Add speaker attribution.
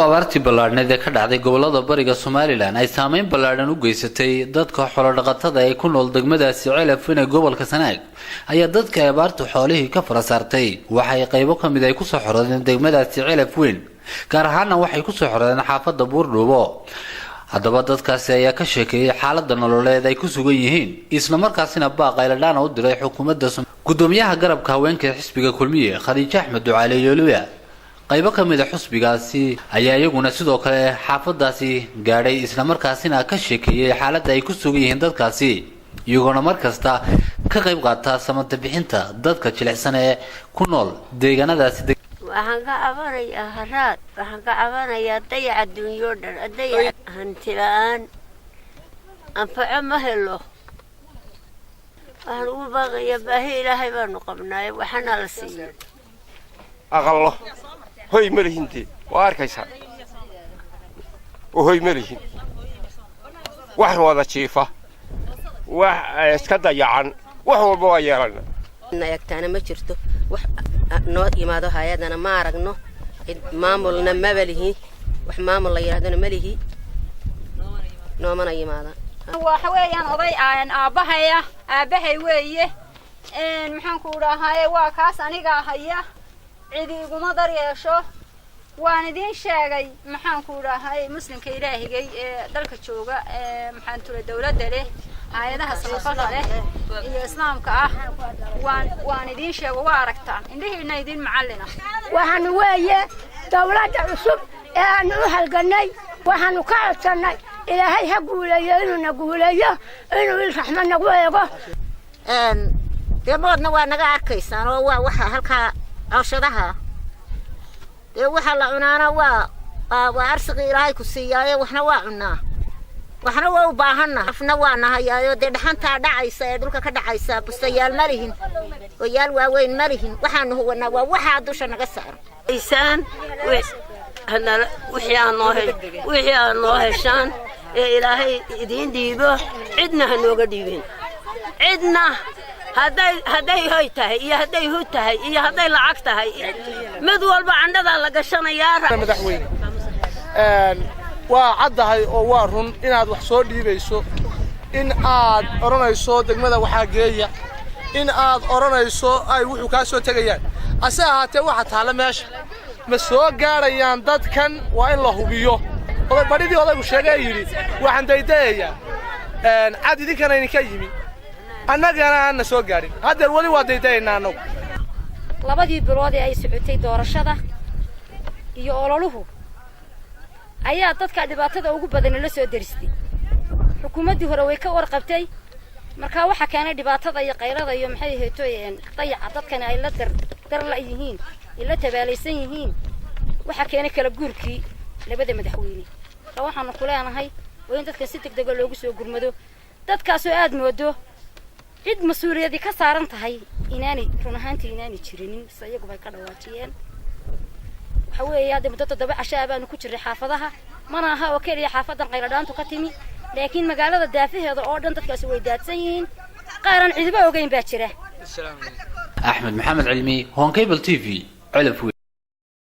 Speaker 1: abaartii ballaadhneed ee ka dhacday gobolada bariga Soomaaliland ay saameyn ballaadhan u geysatay dadka xoolo dhaqatada ee ku nool degmadaasi Ceelaf ee gobolka Sanaag ayaa dadka abaartu xoolihii ka farasaartay waxay qaybo kamid ay ku soo xorodeen degmadaasi Ceelaf weyn gaar ahaan waxay ku soo xorodeen xaafadda Buurdhuubo haddaba dadkaasi ayaa ka sheekeeyay xaaladda nololeed ay ku sugan yihiin isla markaasina baaqayladaan u diray xukuumadda gudoomiyaha garabka haweenka xisbiga kulmiye Khadiija Axmed Ducaale Yooluya qaybo kamid ah xusbigaasi ayaa iyaguna sidoo kale xaafadaasi gaadhay isla markaasina ka sheekeeyay xaaladda ay ku sugan yihiin dadkaasi iyagoo markasta ka qayb qaata samada bixinta dadka jilicsan ee ku nool deegaanadaasi
Speaker 2: waxaan ka cabanayaa haraad waxaan ka cabanayaa dayaca dunyo dhan dayac hanti la'aan anfaco ma helo waxaan ugu baaqayaa baahi ilaahay baanu qabnaa waxaana la siiyay
Speaker 3: aqallo hoy malihinti waa arkaysaa hoy malihin wax wada jiifa wax iska dayacan wax walba waa yeelana
Speaker 4: nayagtaana ma jirto wax noo yimaado hay'adana ma aragno maamulna ma balihi wax maamul la yiraahdana ma lihi noomana yimaada
Speaker 5: waxa weeyaan oday aan aabahay weeye maxaan ku raahay waa kaas aniga haya cidi iguma daryeesho waan idin sheegay maxaan ku raahay muslimka ilaahigay ee dalka jooga maxaan tulay dawladda leh hay'adaha samafalka leh iyo islaamka ah waan idin sheego waa aragtaan indhihiina idin macallina
Speaker 6: waxaan weeye dawladda cusub ee aan u halganay waxaan ka codsanay ilaahay ha guuleeyo inuu guuleeyo inuu raxmad nagu eego
Speaker 7: deemoodna waa naga arkaysaan oo waa waxa halka cawshadaha dee waxa la cunaana waa arsiga ilaahay ku siiyay waxna waa cunaa waxna waa u baahanna afna waa nahayaayo dee dhaxanta dhacaysa ee dhulka ka dhacaysa bustayaal malihin oo yaal waaweyn malihin waxaanu huwanaa waa waxa dusha naga saaran
Speaker 2: isaan wixii aan noo heshaan ee ilaahay idin dhiibo cidna ha nooga dhiibin cidna hadday hoy tahay iyo hadday hu tahay iyo hadday lacag tahay mid walba candhada la gashanayaa
Speaker 8: madaxweyne waa caddahay oo waa run inaad wax soo dhiibayso in aad oranayso degmada waxaa geeya in aad oranayso ay wuxuu ka soo tagayaan ase ahaatee waxa taala meesha ma soo gaarayaan dadkan waa in la hubiyo oo badidii odaygu sheegay yiri waxaan daydayaa cad idinkana idinka yimi annagana aan soo gaarin hadda wali waa daydaynaa anagu
Speaker 5: labadii bilood ee ay socotay doorashada iyo ololuhu ayaa dadka dhibaatada ugu badan la soo daristay xukuumadii hore way ka warqabtay marka waxa keenay dhibaatada iyo qaylada iyo maxay heetooyeen dayaca dadkan ay la dar la yihiin ila tabaalaysan yihiin waxa keenay kala guurkii labada madaxweyne waxaanu ku leenahay in dadka si degdeg ah loogu soo gurmado dadkaas oo aad moodo cid mas'uuliyadi ka saaran tahay inaanay run ahaantii inaanay jirin iyagu bay ka dhawaajiyeen waxa weeye hadda muddo 7 casho baan ku jiray xaafadaha mana aha oo kaliya xaafadan qayladhaantu ka timi laakiin magaalada daafaheeda oo dhan dadkaas way daadsan yihiin qaaran cidba ogeyn baa jira
Speaker 1: Axmed Maxamed Cilmi Hon Cable TV Ceelaf